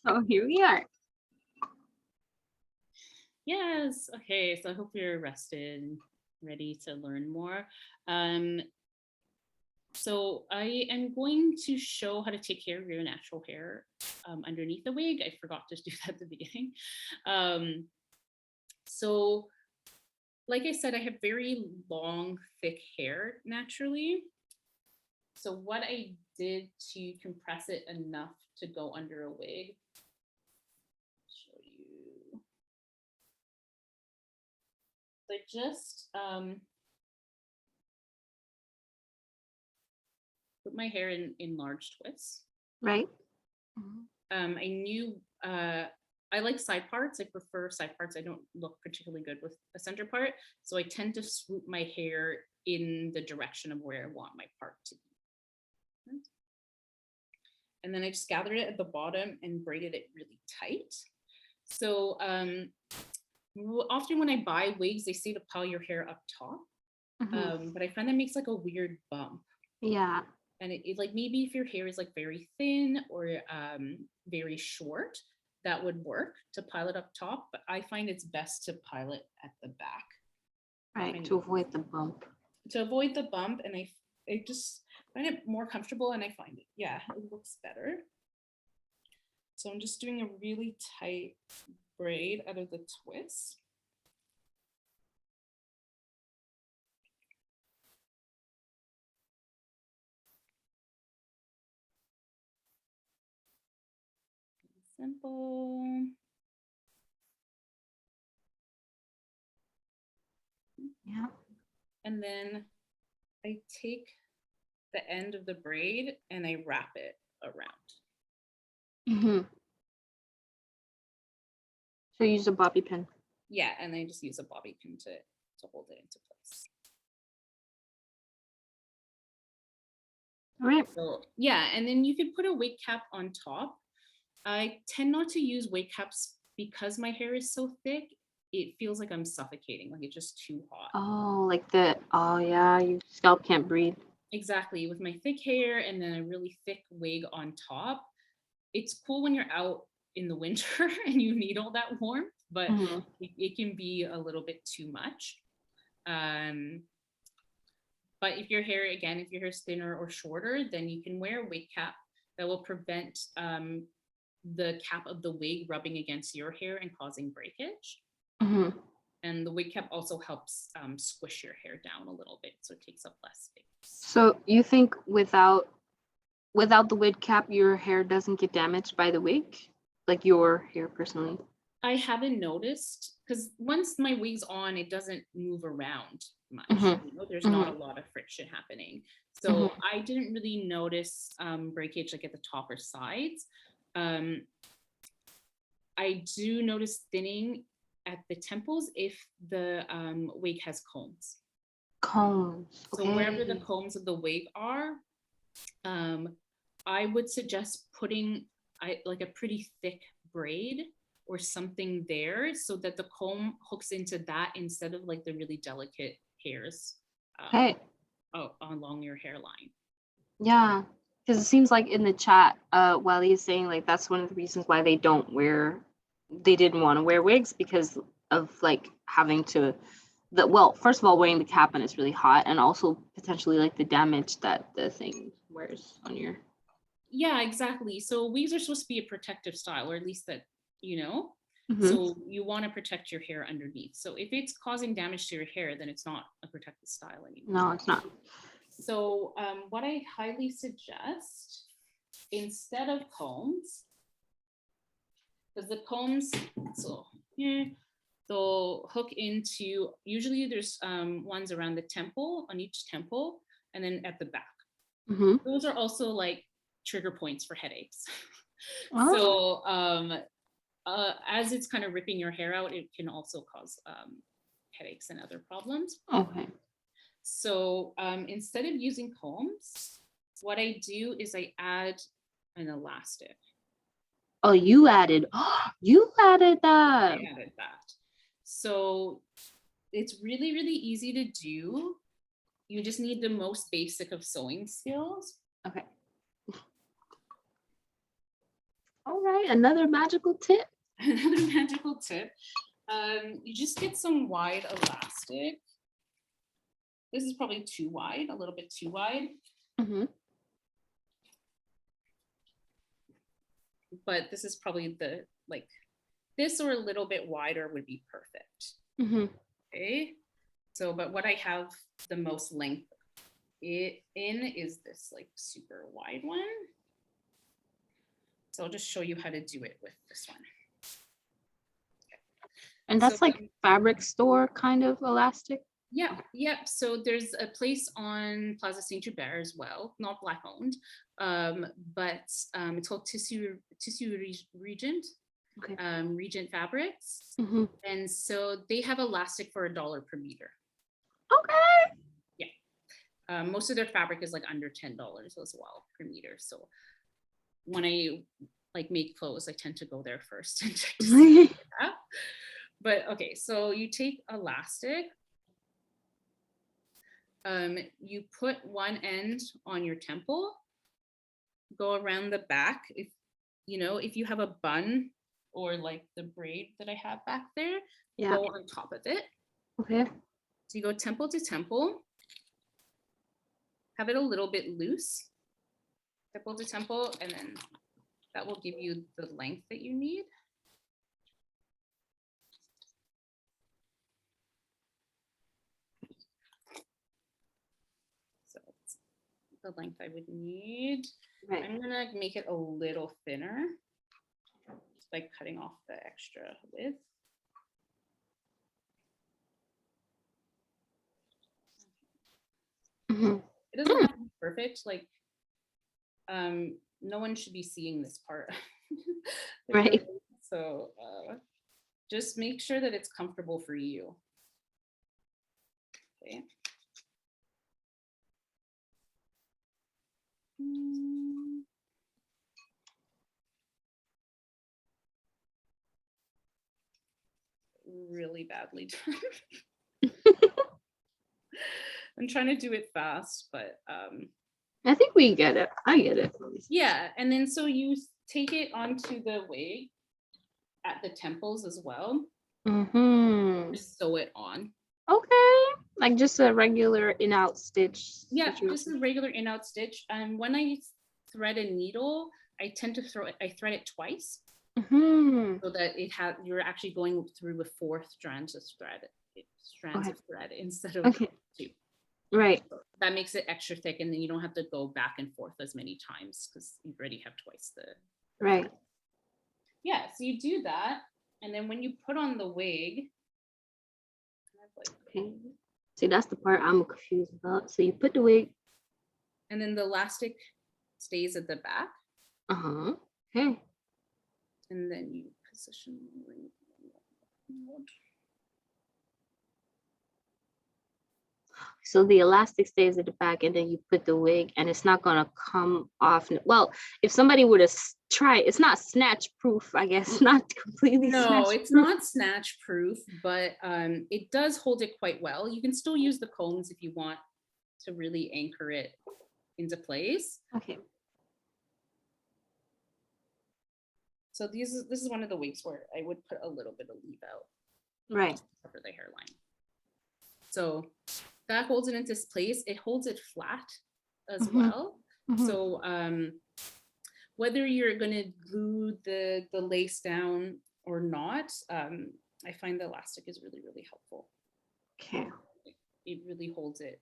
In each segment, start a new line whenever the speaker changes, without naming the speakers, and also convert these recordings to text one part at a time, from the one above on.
So here we are.
Yes. Okay. So I hope you're rested, ready to learn more. So I am going to show how to take care of your natural hair underneath the wig. I forgot to do that at the beginning. So like I said, I have very long, thick hair naturally. So what I did to compress it enough to go under a wig, show you. So I just put my hair in large twists.
Right.
I knew I like side parts. I prefer side parts. I don't look particularly good with a center part. So I tend to swoop my hair in the direction of where I want my part to be. And then I just gathered it at the bottom and braided it really tight. So often when I buy wigs, they say to pile your hair up top. But I find that makes like a weird bump.
Yeah.
And it like maybe if your hair is like very thin or very short, that would work to pile it up top. But I find it's best to pile it at the back.
Right. To avoid the bump.
To avoid the bump, and I just find it more comfortable, and I find it, yeah, it looks better. So I'm just doing a really tight braid out of the twist. Simple.
Yeah.
And then I take the end of the braid and I wrap it around.
So you use a bobby pin.
Yeah, and I just use a bobby pin to hold it into place.
All right.
So yeah, and then you could put a wig cap on top. I tend not to use wig caps because my hair is so thick. It feels like I'm suffocating, like it's just too hot.
Oh, like oh yeah, your scalp can't breathe.
Exactly. With my thick hair and then a really thick wig on top, it's cool when you're out in the winter and you need all that warmth, but it can be a little bit too much. But if your hair is thinner or shorter, then you can wear a wig cap that will prevent the cap of the wig rubbing against your hair and causing breakage. And the wig cap also helps squish your hair down a little bit, so it takes up less space.
So you think without the wig cap, your hair doesn't get damaged by the wig? Like your hair personally?
I haven't noticed, because once my wig's on, it doesn't move around much. You know, there's not a lot of friction happening. So I didn't really notice breakage like at the top or sides. I do notice thinning at the temples if the wig has combs.
Combs. Okay.
So wherever the combs of the wig are, I would suggest putting like a pretty thick braid or something there so that the comb hooks into that instead of like the really delicate hairs along your hairline.
Yeah, because it seems like in the chat, Wally is saying like that's one of the reasons why they didn't want to wear wigs, because of like having to first of all, wearing the cap when it's really hot, and also potentially like the damage that the thing wears on your.
Yeah, exactly. So wigs are supposed to be a protective style, or at least that, you know, so you want to protect your hair underneath. So if it's causing damage to your hair, then it's not a protective style anymore.
No, it's not.
So what I highly suggest, instead of combs, because the combs, they'll hook into, usually there's ones around the temple, on each temple, and then at the back. Those are also like trigger points for headaches. So as it's kind of ripping your hair out, it can also cause headaches and other problems.
Okay.
So instead of using combs, what I do is I add an elastic.
Oh, you added that.
I added that. So it's really, really easy to do. You just need the most basic of sewing skills.
Okay. All right. Okay, another magical tip.
Another magical tip. You just get some wide elastic. This is probably too wide, a little bit too wide.
Mm-hmm.
But this is probably the, like, this or a little bit wider would be perfect.
Mm-hmm.
Okay. So, but what I have the most length in is this like super wide one. So I'll just show you how to do it with this one. Okay.
And that's
So,
like fabric store kind of elastic.
Yeah, yep. So there's a place on Plaza Saint Hubert as well, not Black owned, but it's called Tissue Regent,
Okay.
Regent Fabrics,
Mm-hmm.
and so they have elastic for $1 per meter.
Okay.
Yeah, most of their fabric is like under $10 as well per meter. So when I like make clothes, I tend to go there first and check to see that. But okay, so you take elastic. You put one end on your temple, go around the back. If you have a bun or like the braid that I have back there,
Yeah.
go on top of it.
Okay.
So you go temple to temple, have it a little bit loose, temple to temple, and then that will give you the length that you need. So that's the length I would need.
Right.
I'm gonna make it a little thinner, just by cutting off the extra width.
Mm-hmm.
It doesn't have to be perfect. Like, no one should be seeing this part.
Right.
So just make sure that it's comfortable for you. Okay. Really badly done. I'm trying to do it fast, but
I think we get it. I get it.
yeah. And then so you take it onto the wig at the temples as well.
Mm-hmm.
Just sew it on.
Okay. Like just a regular in-out stitch.
Yeah,
situation.
just a regular in-out stitch. And when I thread a needle, I tend to thread it twice.
Mm-hmm.
So that you're actually going through with 4 strands of thread,
Okay.
of thread instead of
Okay.
2.
Right.
That makes it extra thick, and then you don't have to go back and forth as many times because you already have twice the.
Right.
Yeah, so you do that, and then when you put on the wig,
Okay. See, that's the part I'm confused about. So you put the wig.
and then the elastic stays at the back,
Uh-huh. Okay.
and then you position.
So the elastic stays at the back, and then you put the wig, and it's not gonna come off. Well, if somebody were to try, it's not snatch proof, I guess. Not completely.
No, it's not snatch proof, but it does hold it quite well. You can still use the combs if you want to really anchor it into place.
Okay.
So this is one of the wigs where I would put a little bit of leave out.
Right.
For the hairline. So that holds it into place. It holds it flat as well.
Mm-hmm.
So whether you're going to glue the lace down or not, I find the elastic is really, really helpful.
Okay.
It really holds it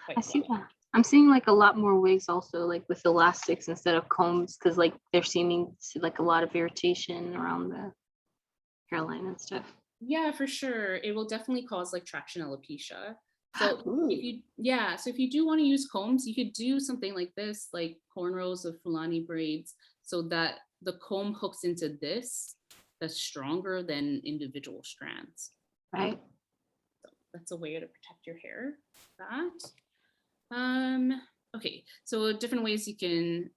quite
I see
well.
that. I'm seeing like a lot more wigs also like with elastics instead of combs because like they're seeming to see like a lot of irritation around the hairline and stuff.
Yeah, for sure. It will definitely cause like traction alopecia. So
Ooh.
if you do want to use combs, you could do something like this, like cornrows of Fulani braids, so that the comb hooks into this that's stronger than individual strands.
Right.
So that's a way to protect your hair. Okay, so different ways you can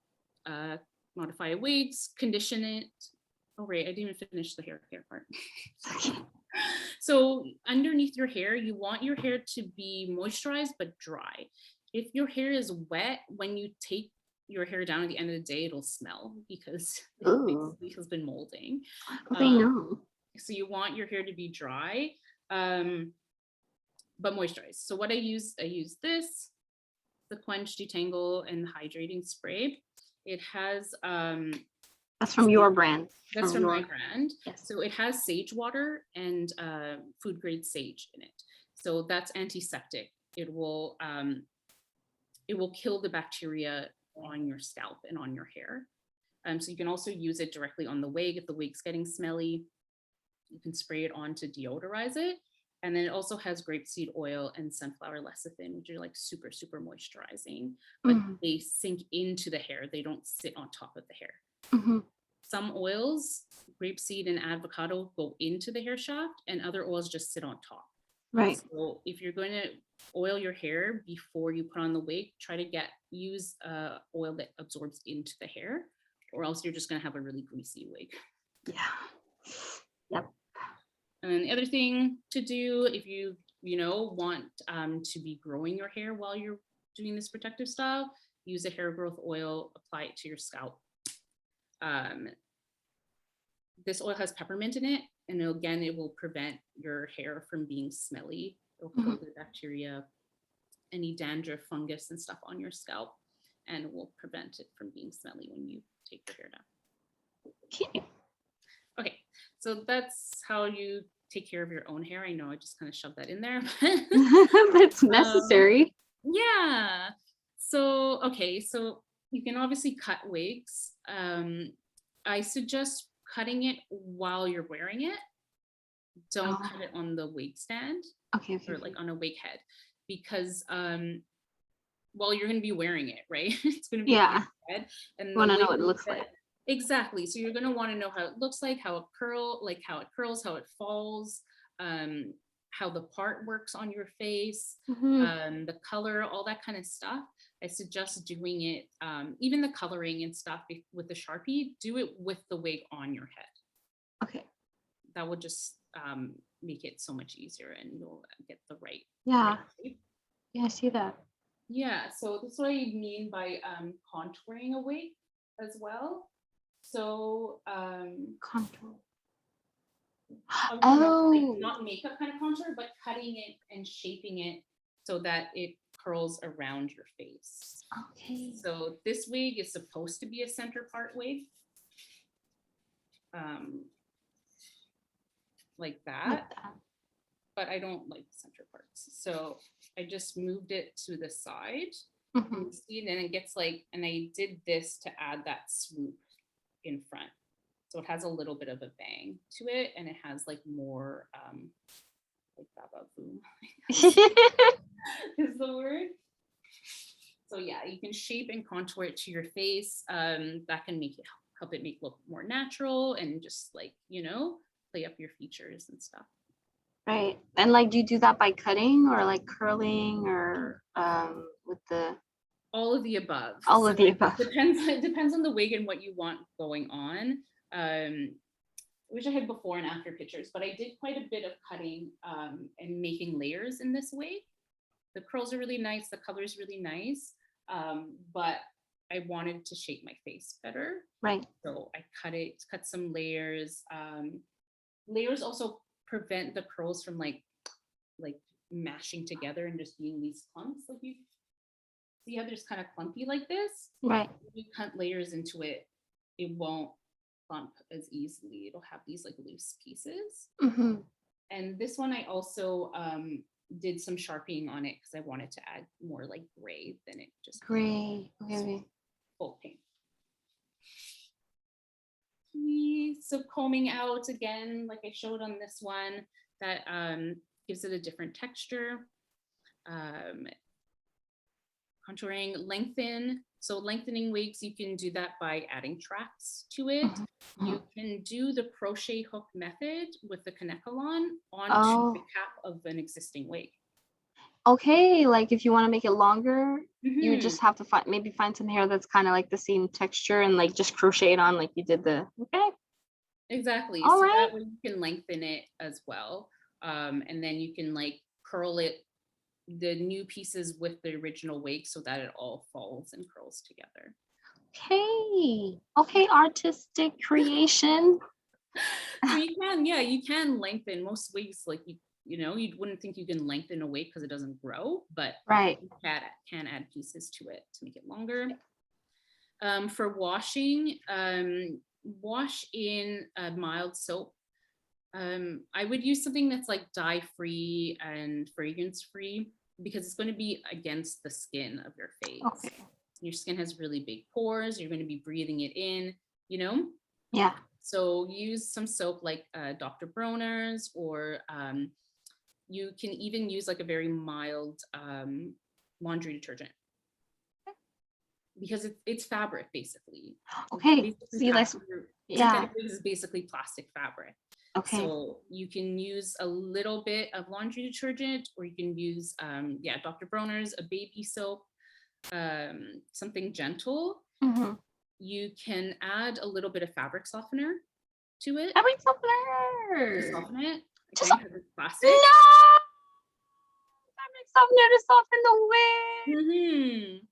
modify wigs, condition it. Oh, right, I didn't even finish the hair part. So underneath your hair, you want your hair to be moisturized but dry. If your hair is wet, when you take your hair down at the end of the day, it'll smell because it
Ooh,
basically has been molding.
they
Um,
know.
so you want your hair to be dry, but moisturized. So what I use this, the Quench, Detangle, and Hydrating Spray. It has
That's from your brand.
that's from my brand.
Yes.
So it has sage water and food grade sage in it. So that's antiseptic. It will kill the bacteria on your scalp and on your hair. So you can also use it directly on the wig if the wig's getting smelly. You can spray it on to deodorize it. And then it also has grapeseed oil and sunflower lecithin, which are like super, super moisturizing, but they sink into the hair. They don't sit on top of the hair.
Mm-hmm.
Some oils, grapeseed and avocado, go into the hair shaft, and other oils just sit on top.
Right.
So if you're going to oil your hair before you put on the wig, try to use oil that absorbs into the hair, or else you're just going to have a really greasy wig.
Yeah. Yep.
And the other thing to do if you want to be growing your hair while you're doing this protective style, use a hair growth oil, apply it to your scalp. This oil has peppermint in it, and it will prevent your hair from being smelly. It'll kill the bacteria, any dandruff, fungus, and stuff on your scalp, and it will prevent it from being smelly when you take your hair down.
Okay.
Okay, so that's how you take care of your own hair. I know I just kind of shoved that in there.
That's necessary.
Yeah. So, okay, so you can obviously cut wigs. I suggest cutting it while you're wearing it. Don't cut it on the wig stand.
Okay.
Or like on a wig head, because well, you're going to be wearing it, right? It's going to be on your head, and
you want to know what it looks like.
Exactly. So you're going to want to know how it looks like, how it curls, how it falls, how the part works on your face, the color, all that kind of stuff. I suggest doing it, even the coloring and stuff with the Sharpie, do it with the wig on your head.
Okay.
That would just make it so much easier, and you'll get the right.
Yeah.
Right shape.
Yeah, I see that.
Yeah, so that's what I mean by contouring a wig as well. So
Contour.
not makeup kind of contour, but cutting it and shaping it so that it curls around your face.
Okay.
So this wig is supposed to be a center part wig. Like that. But I don't like the center parts. So I just moved it to the side. And see, and then it gets like, and I did this to add that swoop in front. So it has a little bit of a bang to it, and it has like more like baba boom is the word. So yeah, you can shape and contour it to your face. That can help it look more natural, and just like, play up your features and stuff.
Right. And like, do you do that by cutting or like curling or with the
all of the above?
All of the above.
It depends on the wig and what you want going on. I wish I had before and after pictures, but I did quite a bit of cutting and making layers in this wig. The curls are really nice, the color is really nice, but I wanted to shape my face better.
Right.
So I cut some layers. Layers also prevent the curls from like mashing together and just being these clumps. Like you see how there's kind of clumpy like this?
Right.
If you cut layers into it, it won't clump as easily. It'll have these like loose pieces. And this one I also did some sharpieing on it because I wanted to add more like gray than it just
gray. Okay.
Full pink. So combing out again, like I showed on this one, that gives it a different texture. Contouring, lengthen. So lengthening wigs, you can do that by adding tracks to it. You can do the crochet hook method with the Kanekalon onto the cap of an existing wig.
Okay, like if you want to make it longer, you just have to find some hair that's kind of like the same texture and like just crochet it on like you did the, okay.
Exactly. So that way you can lengthen it as well. And then you can like curl it, the new pieces with the original wig, so that it all falls and curls together.
Okay, artistic creation.
So you can lengthen most wigs, like you wouldn't think you can lengthen a wig because it doesn't grow, but
Right.
you can add pieces to it to make it longer. For washing, wash in a mild soap. I would use something that's like dye-free and fragrance-free because it's going to be against the skin of your face.
Okay.
Your skin has really big pores. You're going to be breathing it in.
Yeah.
So use some soap like Dr. Bronner's, or you can even use like a very mild laundry detergent because it's fabric basically.
Okay. See, let's. Yeah.
Synthetic wigs is basically plastic fabric.
Okay.
So you can use a little bit of laundry detergent, or you can use Dr. Bronner's, a baby soap, something gentle.
Mm-hmm.
You can add a little bit of fabric softener to it.
Fabric softener.
To soften it.
Just
Because it's plastic.
No! Fabric softener to soften the wig.
Mm-hmm.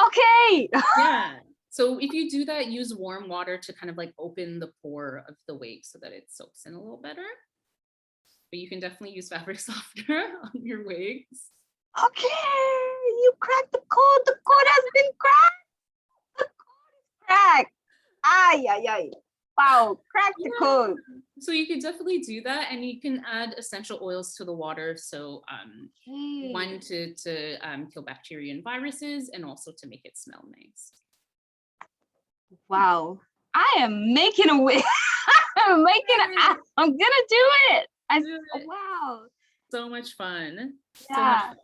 Okay.
Yeah. So if you do that, use warm water to kind of like open the pore of the wig so that it soaks in a little better. But you can definitely use fabric softener on your wigs.
Okay, you cracked the code. The code has been cracked. The code is cracked. Ay, ay, ay. Wow, crack the code.
So you can definitely do that, and you can add essential oils to the water. So one to kill bacteria and viruses, and also to make it smell nice.
Wow, I am making a wig. I'm gonna do it. Wow,
so much fun.
Yeah.
So much fun.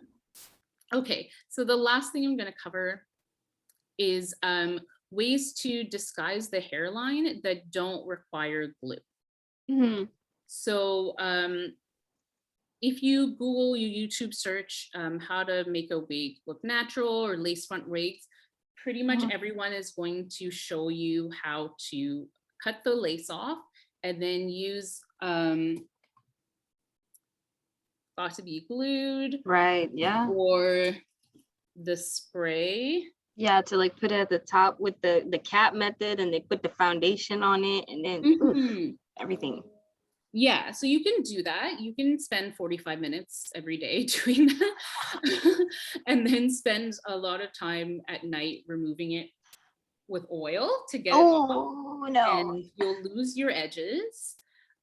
Okay, so the last thing I'm going to cover is ways to disguise the hairline that don't require glue.
Mm-hmm.
So if you Google, you YouTube search how to make a wig look natural or lace front wigs, pretty much everyone is going to show you how to cut the lace off and then use thought to be glued.
Right, yeah.
Or the spray.
Yeah, to like put it at the top with the cap method, and they put the foundation on it, and then everything.
Yeah, so you can do that. You can spend 45 minutes every day doing that and then spend a lot of time at night removing it with oil to get it off.
No.
And you'll lose your edges,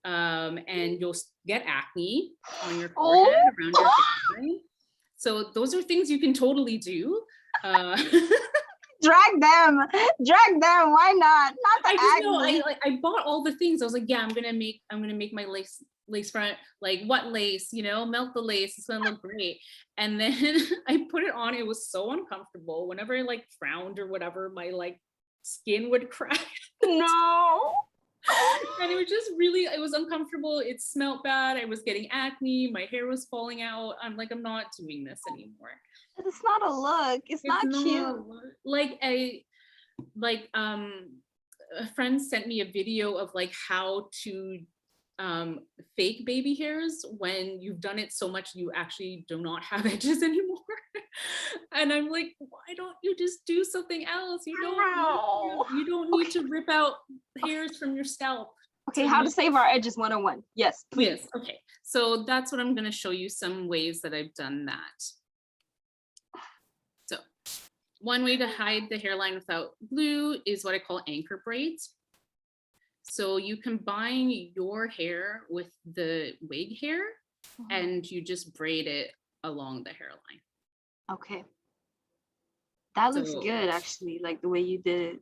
and you'll get acne on your forehead, around your hairline. So those are things you can totally do.
Drag them. Why not? Not the acne.
I bought all the things. I was like, yeah, I'm gonna make my lace front, like what lace, melt the lace. It's gonna look great. And then I put it on. It was so uncomfortable. Whenever I like frowned or whatever, my like skin would crack.
No.
And it was uncomfortable. It smelled bad. I was getting acne. My hair was falling out. I'm like, I'm not doing this anymore.
It's not a look. It's not cute.
Like a friend sent me a video of like how to fake baby hairs when you've done it so much you actually do not have edges anymore. And I'm like, why don't you just do something else? You don't need to rip out hairs from your scalp.
Okay, how to save our edges 101. Yes, please.
Yes, okay. So that's what I'm going to show you, some ways that I've done that. So one way to hide the hairline without glue is what I call anchor braids. So you combine your hair with the wig hair and you just braid it along the hairline.
Okay. That looks good, actually, like the way you did it.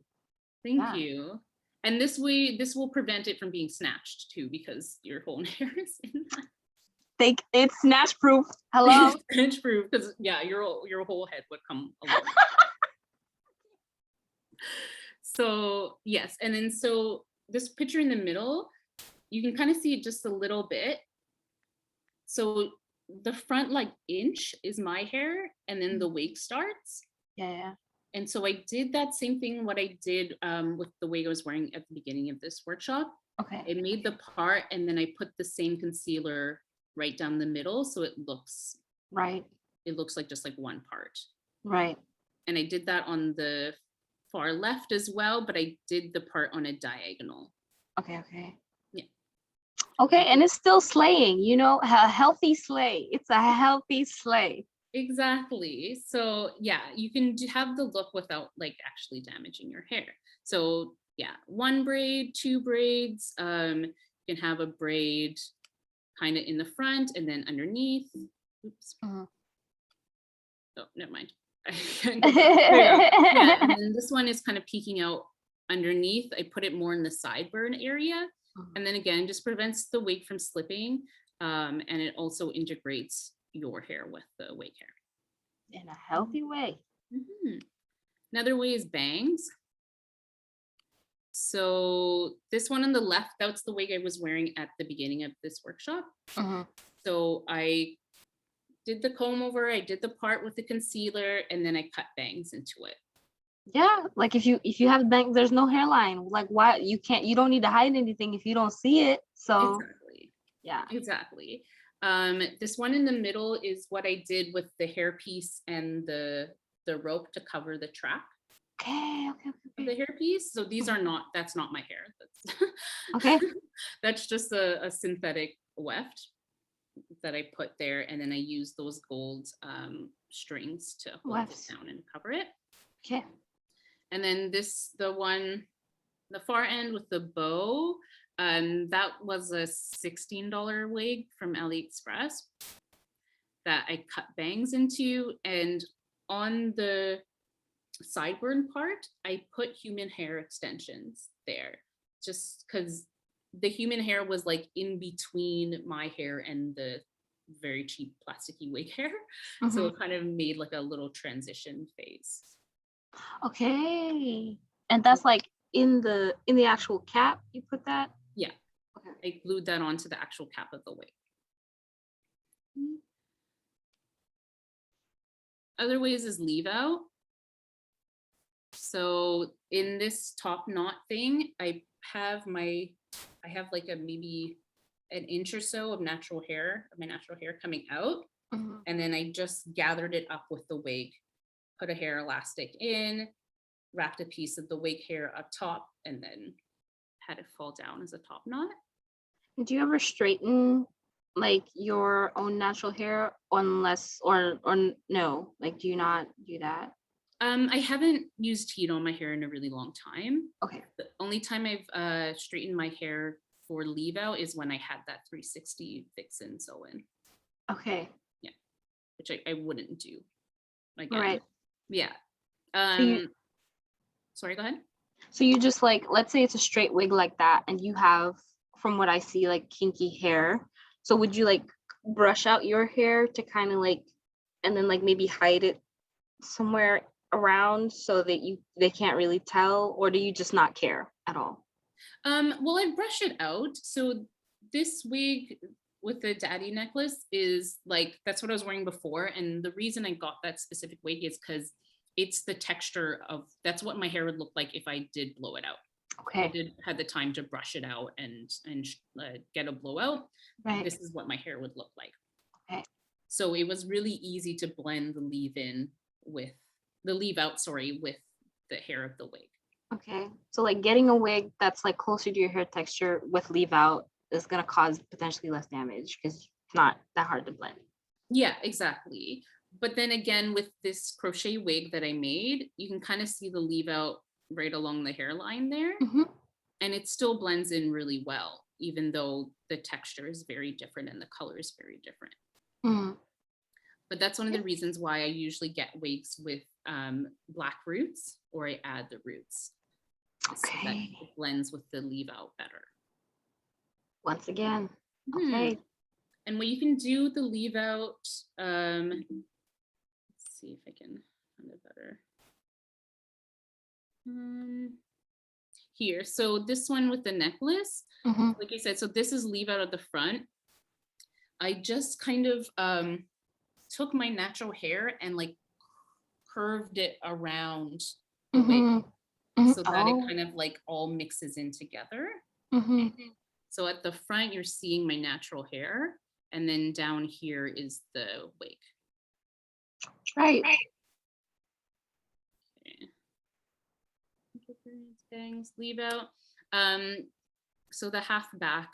Thank you. And this way, this will prevent it from being snatched too, because your whole hair is in that.
It's snatch proof. Hello.
Snatch proof, because your whole head would come along. So yes, and then so this picture in the middle, you can kind of see it just a little bit. So the front like inch is my hair, and then the wig starts.
Yeah.
And so I did that same thing what I did with the wig I was wearing at the beginning of this workshop.
Okay.
I made the part and then I put the same concealer right down the middle, so it looks right. It looks like just like one part.
Right.
And I did that on the far left as well, but I did the part on a diagonal.
Okay, okay.
Yeah.
Okay, and it's still slaying, you know, a healthy slay. It's a healthy slay.
Exactly. So yeah, you can have the look without like actually damaging your hair. So yeah, 1 braid, 2 braids. You can have a braid kind of in the front and then underneath. Oops.
Mhm.
Oh, never mind. I can't go back. There you go. Yeah, and then this one is kind of peeking out underneath. I put it more in the sideburn area. And then again, just prevents the wig from slipping. And it also integrates your hair with the wig hair.
In a healthy way.
Mhm. Another way is bangs. So this one on the left, that's the wig I was wearing at the beginning of this workshop.
Mhm.
So I did the comb over, I did the part with the concealer, and then I cut bangs into it.
Yeah, like if you have bangs, there's no hairline. Like why you don't need to hide anything if you don't see it. So
Exactly.
yeah.
Exactly. This one in the middle is what I did with the hairpiece and the rope to cover the track
Okay,
of the hairpiece. So these are not, that's not my hair. That's
okay.
that's just a synthetic weft that I put there, and then I use those gold strings to hold
Wefts.
it down and cover it.
Okay.
And then the far end with the bow, that was a $16 wig from AliExpress that I cut bangs into. And on the sideburn part, I put human hair extensions there just because the human hair was like in between my hair and the very cheap plasticky wig hair. So
Mhm.
it kind of made like a little transition phase.
Okay. And that's like in the actual cap you put that?
Yeah,
Okay.
I glued that onto the actual cap of the wig. Other ways is leave out. So in this top knot thing, I have like a maybe an inch or so of natural hair, of my natural hair coming out.
Mhm.
And then I just gathered it up with the wig, put a hair elastic in, wrapped a piece of the wig hair up top, and then had it fall down as a top knot.
Do you ever straighten like your own natural hair unless or no? Like do you not do that?
I haven't used heat on my hair in a really long time.
Okay.
The only time I've straightened my hair for leave out is when I had that 360 fix-in sew-in.
Okay.
Yeah, which I wouldn't do again.
Right.
Yeah.
So you
Sorry, go ahead.
so you just like, let's say it's a straight wig like that and you have, from what I see, like kinky hair. So would you like brush out your hair to kind of like, and then like maybe hide it somewhere around so that they can't really tell, or do you just not care at all?
Well, I brush it out. So this wig with the daddy necklace is like, that's what I was wearing before. And the reason I got that specific wig is because it's the texture of, that's what my hair would look like if I did blow it out. I
Okay.
did had the time to brush it out and get a blowout.
Right.
This is what my hair would look like.
Okay.
So it was really easy to blend the leave out, sorry, with the hair of the wig.
Okay. So like getting a wig that's like closer to your hair texture with leave out is gonna cause potentially less damage because it's not that hard to blend.
Yeah, exactly. But then again, with this crochet wig that I made, you can kind of see the leave out right along the hairline there.
Mhm.
And it still blends in really well, even though the texture is very different and the color is very different.
Mhm.
But that's one of the reasons why I usually get wigs with black roots, or I add the roots. So that
Okay.
it blends with the leave out better.
Once again.
Hmm.
Okay.
And when you can do the leave out, let's see if I can find it better. Here, so this one with the necklace,
Mhm.
like I said, so this is leave out at the front. I just kind of took my natural hair and like curved it around the wig
Mhm. Mhm.
so that it
Oh.
kind of like all mixes in together.
Mhm.
So at the front, you're seeing my natural hair, and then down here is the wig.
Right.
Okay. thing, sleeve out. So the half back,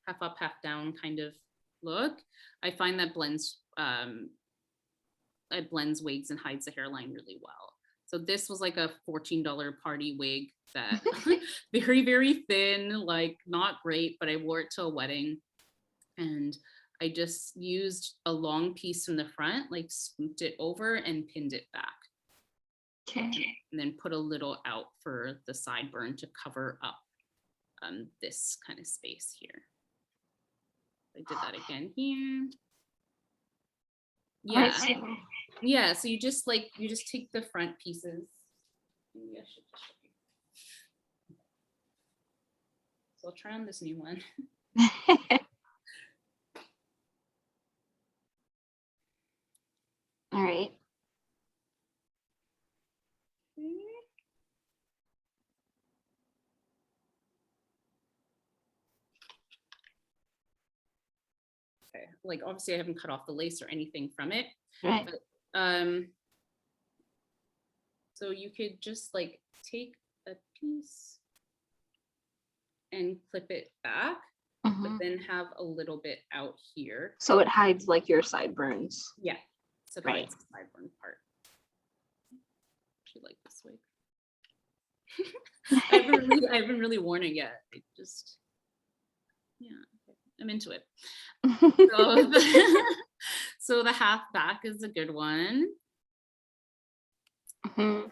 half up, half down kind of look, I find that blends it blends wigs and hides the hairline really well. So this was like a $14 party wig that very, very thin, like not great, but I wore it to a wedding. And I just used a long piece from the front, like swooped it over and pinned it back.
Okay.
And then put a little out for the sideburn to cover up this kind of space here. I did that again here. Yeah. Yeah, so you just take the front pieces. Maybe I should just show you. So I'll try on this new one.
All right.
Okay, like obviously I haven't cut off the lace or anything from it.
Right.
But so you could just like take a piece and clip it back, but then have a little bit out here.
So it hides like your sideburns.
Yeah, so
Right.
that's the sideburn part. Actually like this wig. I haven't really worn it yet. I just, yeah, I'm into it. So the half back is a good one. And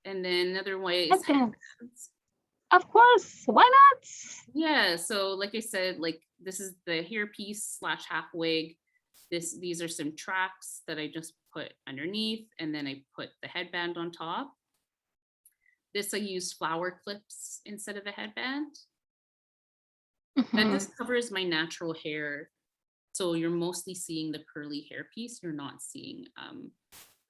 then another way is headbands.
Of course, why not?
Yeah, so like I said, like this is the hair piece / half wig. These are some tracks that I just put underneath, and then I put the headband on top. This I used flower clips instead of a headband. That just covers my natural hair. So you're mostly seeing the curly hair piece. You're not seeing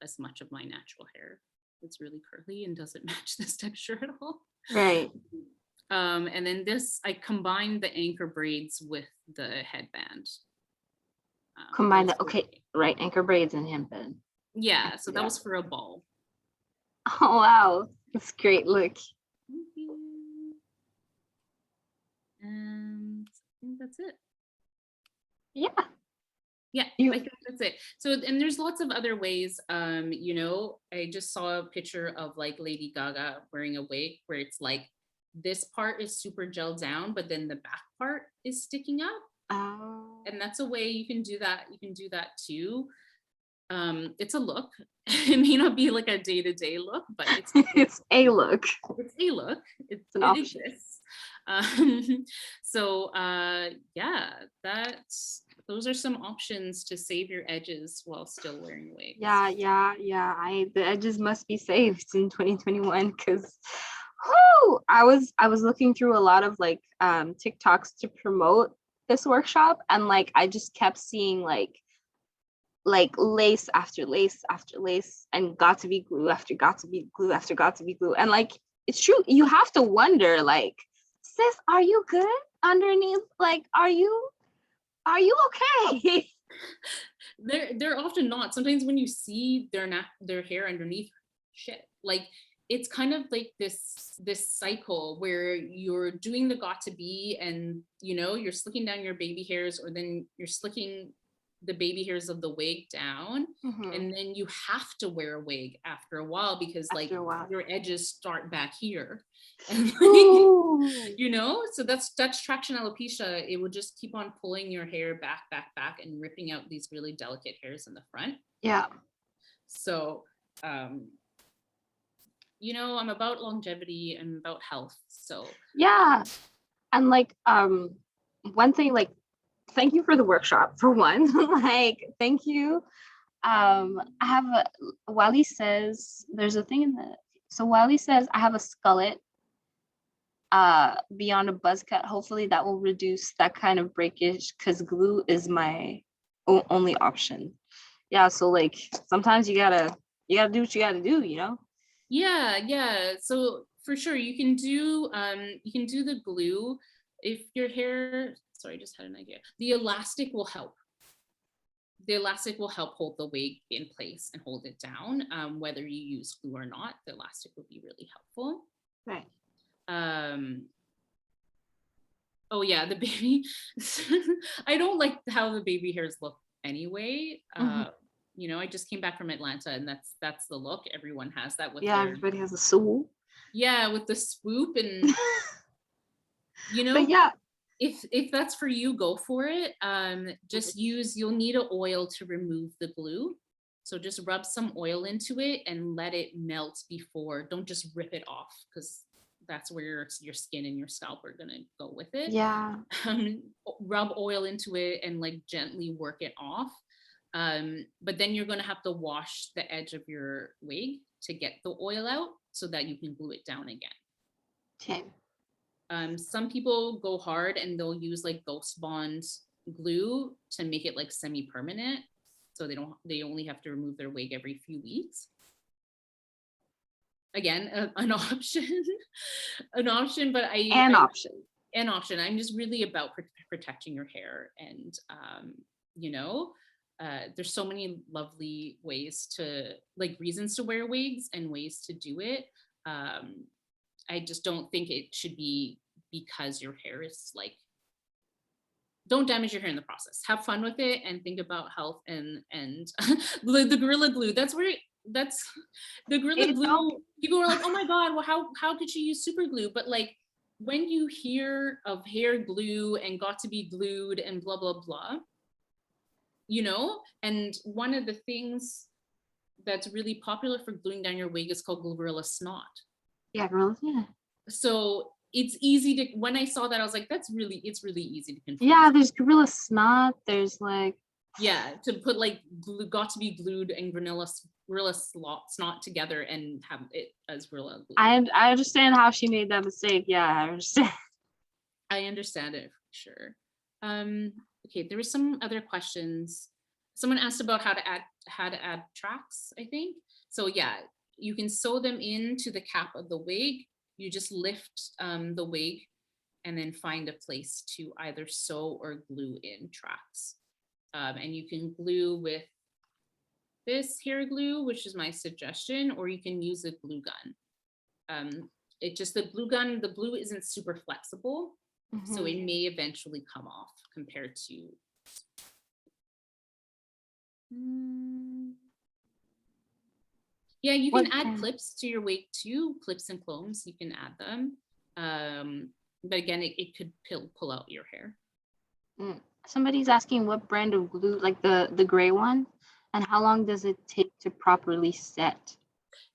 as much of my natural hair. It's really curly and doesn't match this texture at all.
Right.
And then this, I combined the anchor braids with the headband.
Combine the, okay, right, anchor braids and hempen.
Yeah, so that was for a ball.
Oh, wow. That's a great look.
Thank you. And I think that's it.
Yeah.
Yeah, I think that's it. So, and there's lots of other ways. You know, I just saw a picture of like Lady Gaga wearing a wig where it's like this part is super gelled down, but then the back part is sticking up.
Oh.
And that's a way you can do that. You can do that too. It's a look. It may not be like a day-to-day look, but it's
a look.
It's a look. It's an
option.
Exists. So yeah, those are some options to save your edges while still wearing wigs.
Yeah. The edges must be saved in 2021 because I was looking through a lot of like TikToks to promote this workshop, and like I just kept seeing like lace after lace after lace, and got to be glue after got to be glue after got to be glue. And like it's true, you have to wonder, like, sis, are you good underneath? Like, are you okay?
They're often not. Sometimes when you see their hair underneath, shit, like it's kind of like this cycle where you're doing the got to be, and you know, you're slicking down your baby hairs, or then you're slicking the baby hairs of the wig down, and then you have to wear a wig after a while because your edges start back here, and like, you know, so that's traction alopecia. It will just keep on pulling your hair back and ripping out these really delicate hairs in the front.
Yeah.
So you know, I'm about longevity and about health. So
yeah. And like one thing, like, thank you for the workshop for one. Like, thank you. I have Wally says there's a thing in the, so Wally says I have a skullet beyond a buzz cut. Hopefully that will reduce that kind of breakage because glue is my only option. Yeah, so like sometimes you gotta do what you gotta do, you know?
Yeah. So for sure you can do the glue if your hair, sorry, I just had an idea. The elastic will help. The elastic will help hold the wig in place and hold it down. Whether you use glue or not, the elastic will be really helpful.
Right.
Oh yeah, the baby. I don't like how the baby hairs look anyway.
Mhm.
You know, I just came back from Atlanta, and that's the look. Everyone has that with
Yeah,
their,
everybody has a soul.
yeah, with the swoop, and you
But
know,
yeah.
if that's for you, go for it. Just use, you'll need an oil to remove the glue. So just rub some oil into it and let it melt before, don't just rip it off, because that's where your skin and your scalp are gonna go with it.
Yeah.
Um, Rub oil into it and like gently work it off. But then you're gonna have to wash the edge of your wig to get the oil out so that you can glue it down again.
Okay.
Some people go hard and they'll use like Ghost Bond glue to make it like semi-permanent. So they only have to remove their wig every few weeks. Again, an option, an option, but
An option.
an option. I'm just really about protecting your hair. And, you know, there's so many lovely ways to, like, reasons to wear wigs and ways to do it. I just don't think it should be because your hair is like, don't damage your hair in the process. Have fun with it and think about health and the Gorilla Glue. That's the Gorilla
It don't.
Glue. People are like, oh my God, well, how could you use super glue? But like, when you hear of hair glue and got to be glued and blah, blah, blah, you know, and one of the things that's really popular for gluing down your wig is called Gorilla Snot.
Yeah, girls. Yeah.
So it's easy to, when I saw that, I was like, it's really easy to confuse.
Yeah, there's gorilla snot. There's like,
yeah, to put like got to be glued and gorilla snot together and have it as gorilla glue.
I understand how she made that mistake. Yeah, I understand.
I understand it for sure. Okay, there were some other questions. Someone asked about how to add tracks, I think. So yeah, you can sew them into the cap of the wig. You just lift the wig and then find a place to either sew or glue in tracks. And you can glue with this hair glue, which is my suggestion, or you can use a glue gun. It just, the glue isn't super flexible, so it may eventually come off compared to. Yeah, you can add clips to your wig too, clips and clones, you can add them. But again, it could pull out your hair.
Somebody's asking what brand of glue, like the gray one, and how long does it take to properly set?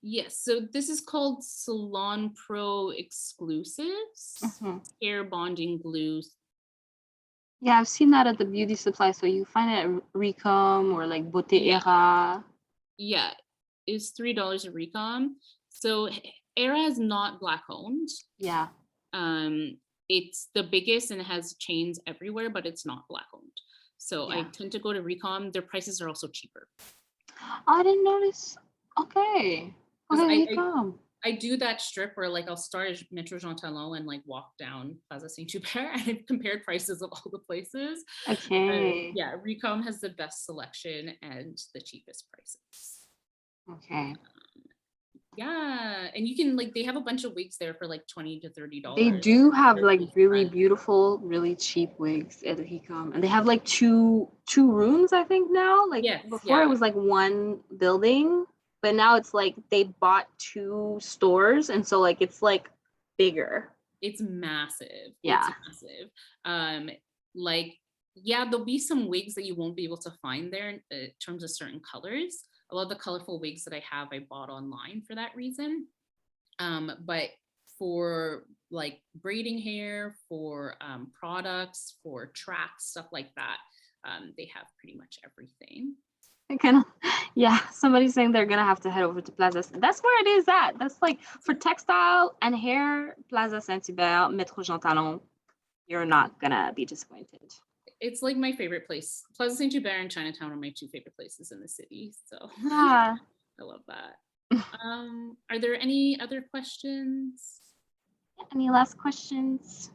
Yes, so this is called Salon Pro Exclusives hair bonding glues.
Yeah, I've seen that at the beauty supply. So you find it at Recom or like Beauté Era.
Yeah, it's $3 a Recom. So Era is not Black owned.
Yeah.
It's the biggest and it has chains everywhere, but it's not Black owned. So I tend to go to Recom. Their prices are also cheaper.
I didn't notice. Okay.
I do that strip where like I'll start at Metro Jean Talon and like walk down Plaza Saint Hubert and I've compared prices of all the places.
Okay.
Yeah, Recom has the best selection and the cheapest prices.
Okay.
Yeah, and you can like, they have a bunch of wigs there for like $20 to $30.
They do have like really beautiful, really cheap wigs at Hicom, and they have like two rooms, I think now. Like before it was like one building, but now it's like they bought 2 stores, and so like it's like bigger.
It's massive.
Yeah.
It's massive. Like, yeah, there'll be some wigs that you won't be able to find there in terms of certain colors. A lot of the colorful wigs that I have, I bought online for that reason. But for like braiding hair, for products, for tracks, stuff like that, they have pretty much everything.
Yeah, somebody's saying they're gonna have to head over to Plaza. That's where it is at. That's like for textile and hair, Plaza Saint-Hubert, Metro Jean Talon. You're not gonna be disappointed.
It's like my favorite place. Plaza Saint Hubert and Chinatown are my 2 favorite places in the city. So
yeah.
I love that. Are there any other questions?
Any last questions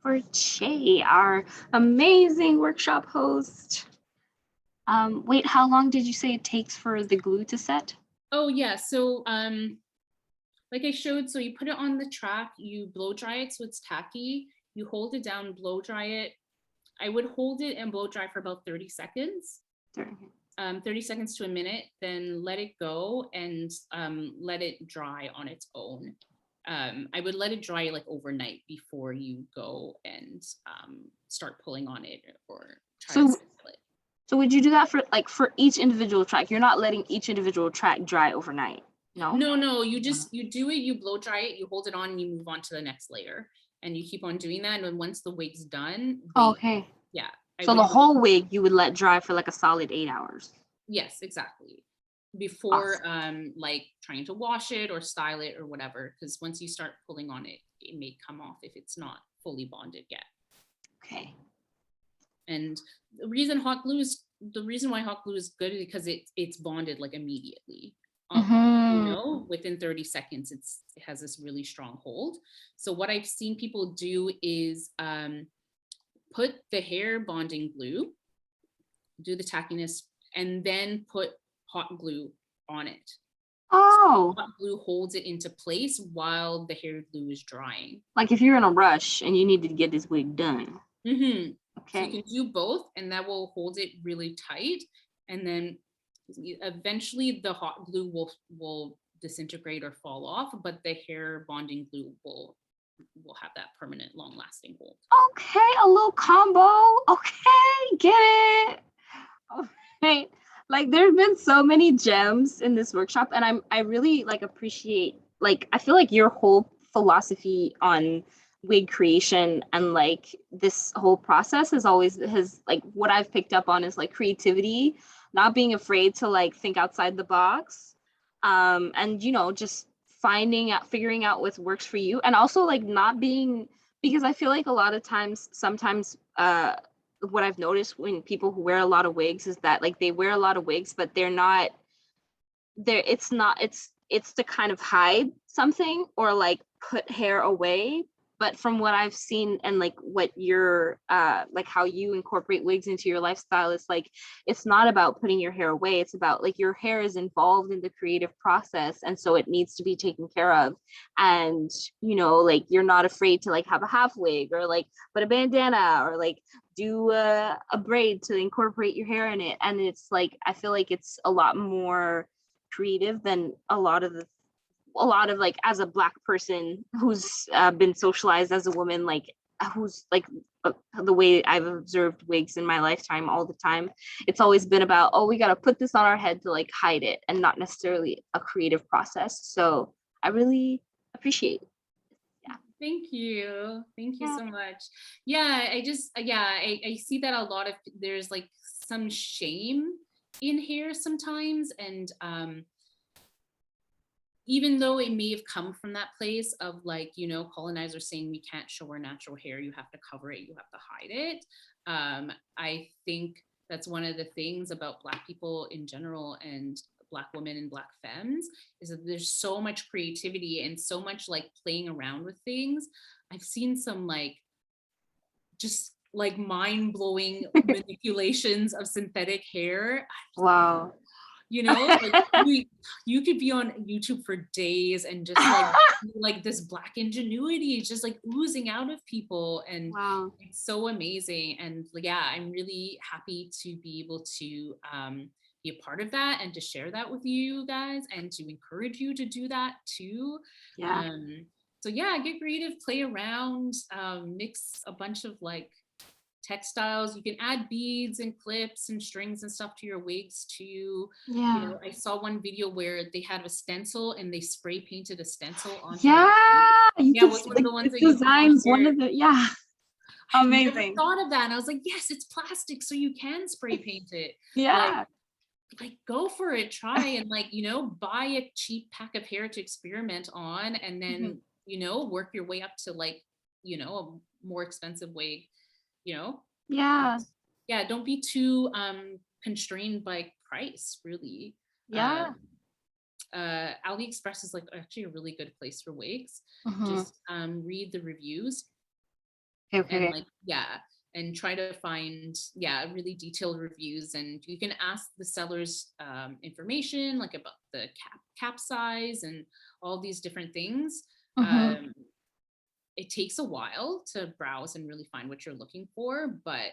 for Che, our amazing workshop host? Wait, how long did you say it takes for the glue to set?
Oh yeah, so like I showed, so you put it on the track, you blow dry it so it's tacky, you hold it down, blow dry it. I would hold it and blow dry for about 30 seconds. 30 seconds to a minute, then let it go and let it dry on its own. I would let it dry like overnight before you go and start pulling on it or try to style it.
So would you do that for each individual track? You're not letting each individual track dry overnight, no?
No, you do it, you blow dry it, you hold it on, and you move on to the next layer, and you keep on doing that. And then once the wig's done,
okay.
Yeah.
So the whole wig you would let dry for like a solid 8 hours.
Yes, exactly. Before like trying to wash it or style it or whatever, because once you start pulling on it, it may come off if it's not fully bonded yet.
Okay.
And the reason why hot glue is good is because it's bonded like immediately. Within 30 seconds, it has this really strong hold. So what I've seen people do is put the hair bonding glue, do the tackiness, and then put hot glue on it.
Oh.
So hot glue holds it into place while the hair glue is drying.
Like if you're in a rush and you need to get this wig done.
Mm-hmm.
Okay.
So you can do both, and that will hold it really tight. And then eventually the hot glue will disintegrate or fall off, but the hair bonding glue will have that permanent, long-lasting hold.
Okay, a little combo. Okay, get it. Okay. Like there's been so many gems in this workshop, and I really like appreciate, like I feel like your whole philosophy on wig creation and like this whole process has like what I've picked up on is like creativity, not being afraid to like think outside the box, and just figuring out what works for you, and also like not being, because I feel like a lot of times sometimes what I've noticed when people who wear a lot of wigs is that like they wear a lot of wigs, but it's to kind of hide something or like put hair away. But from what I've seen and like what you're like how you incorporate wigs into your lifestyle, it's like it's not about putting your hair away. It's about like your hair is involved in the creative process, and so it needs to be taken care of. And like you're not afraid to like have a half wig or like put a bandana or like do a braid to incorporate your hair in it. And it's like I feel like it's a lot more creative than a lot of like as a Black person who's been socialized as a woman, like who's like the way I've observed wigs in my lifetime all the time, it's always been about, oh, we got to put this on our head to like hide it, and not necessarily a creative process. So I really appreciate it. Yeah.
Thank you so much. Yeah, I see that a lot of there's like some shame in hair sometimes, and even though it may have come from that place of like, colonizers saying we can't show our natural hair, you have to cover it, you have to hide it. I think that's one of the things about Black people in general and Black women and Black femmes is that there's so much creativity and so much like playing around with things. I've seen some like just like mind-blowing manipulations of synthetic hair.
Wow.
Like you could be on YouTube for days and just like this Black ingenuity just like oozing out of people, and
wow.
It's so amazing. And yeah, I'm really happy to be able to be a part of that and to share that with you guys and to encourage you to do that too.
Yeah.
So yeah, get creative, play around, mix a bunch of like textiles. You can add beads and clips and strings and stuff to your wigs too.
Yeah.
I saw one video where they had a stencil and they spray painted a stencil onto
what's
one of the ones that
designs one of the amazing.
I never thought of that, and I was like, yes, it's plastic, so you can spray paint it. Like go for it, try and like buy a cheap pack of hair to experiment on, and then work your way up to like a more expensive wig. Yeah, don't be too constrained by price, really. AliExpress is like actually a really good place for wigs. Just read the reviews. And like and try to find, really detailed reviews. And you can ask the sellers information, like about the cap size and all these different things.
Mhm.
It takes a while to browse and really find what you're looking for, but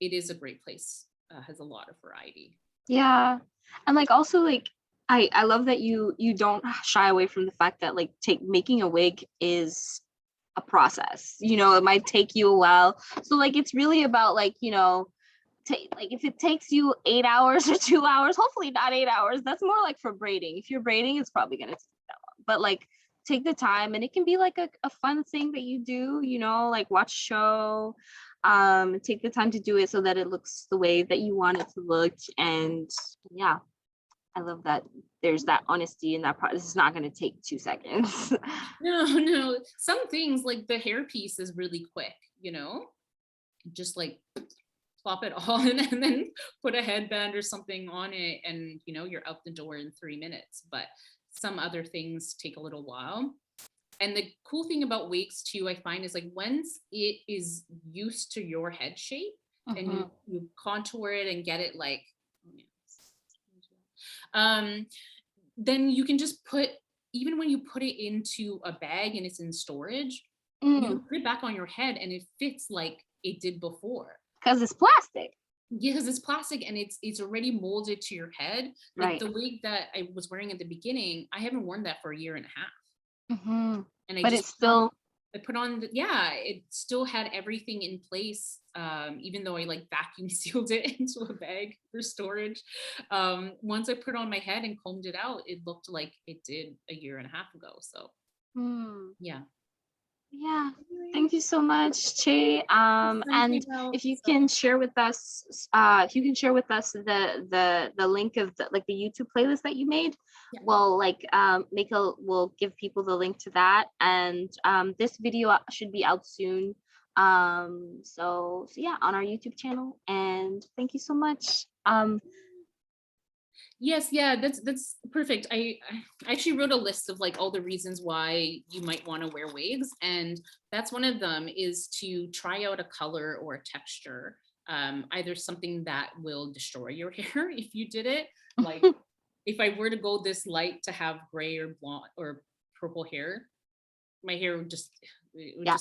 it is a great place. Has a lot of variety.
Yeah. And like also like I love that you don't shy away from the fact that like making a wig is a process. You know, it might take you a while. So like it's really about like, you know, like if it takes you 8 hours or 2 hours, hopefully not 8 hours. That's more like for braiding. If you're braiding, it's probably gonna take that long. But like take the time, and it can be like a fun thing that you do, you know, like watch a show, take the time to do it so that it looks the way that you want it to look. And yeah, I love that there's that honesty in that process. It's not going to take 2 seconds.
No, no. Some things like the hair piece is really quick, just like plop it on and then put a headband or something on it, and you're out the door in 3 minutes. But some other things take a little while. And the cool thing about wigs too, I find, is like once it is used to your head shape and you contour it and get it like, then you can just even when you put it into a bag and it's in storage, you can put it back on your head and it fits like it did before.
Because it's plastic.
Yeah, because it's plastic and it's already molded to your head. Like
Right.
the wig that I was wearing at the beginning, I haven't worn that for a year and a half. And I
But
just
it's still
put on it still had everything in place, even though I like vacuum sealed it into a bag for storage. Once I put it on my head and combed it out, it looked like it did a year and a half ago. So yeah.
Yeah, thank you so much, Che. And if you can share with us, the link of the YouTube playlist that you made, we'll we'll give people the link to that. And this video should be out soon. So yeah, on our YouTube channel. And thank you so much.
Yes, yeah, that's perfect. I actually wrote a list of like all the reasons why you might want to wear wigs, and that's one of them, is to try out a color or a texture, either something that will destroy your hair if you did it. Like if I were to go this light to have gray or blonde or purple hair, my hair would just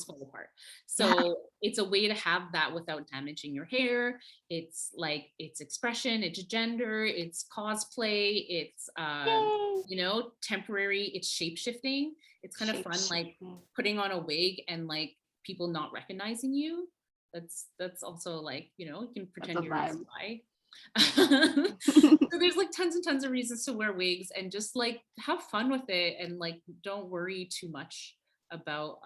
fall apart. So it's a way to have that without damaging your hair. It's like it's expression, it's gender, it's cosplay, it's temporary, it's shape shifting. It's kind of fun, like putting on a wig and like people not recognizing you. That's also like, you can pretend you're a spy. So there's like tons and tons of reasons to wear wigs, and just like have fun with it, and like don't worry too much about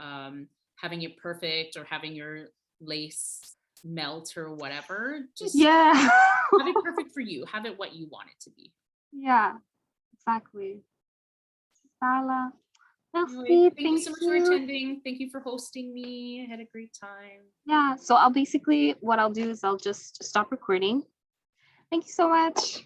having it perfect or having your lace melt or whatever. Just have it perfect for you. Have it what you want it to be.
Yeah, exactly. Sala.
Anyway, thank you so much for attending. Thank you for hosting me. I had a great time.
Yeah, so what I'll do is I'll just stop recording. Thank you so much.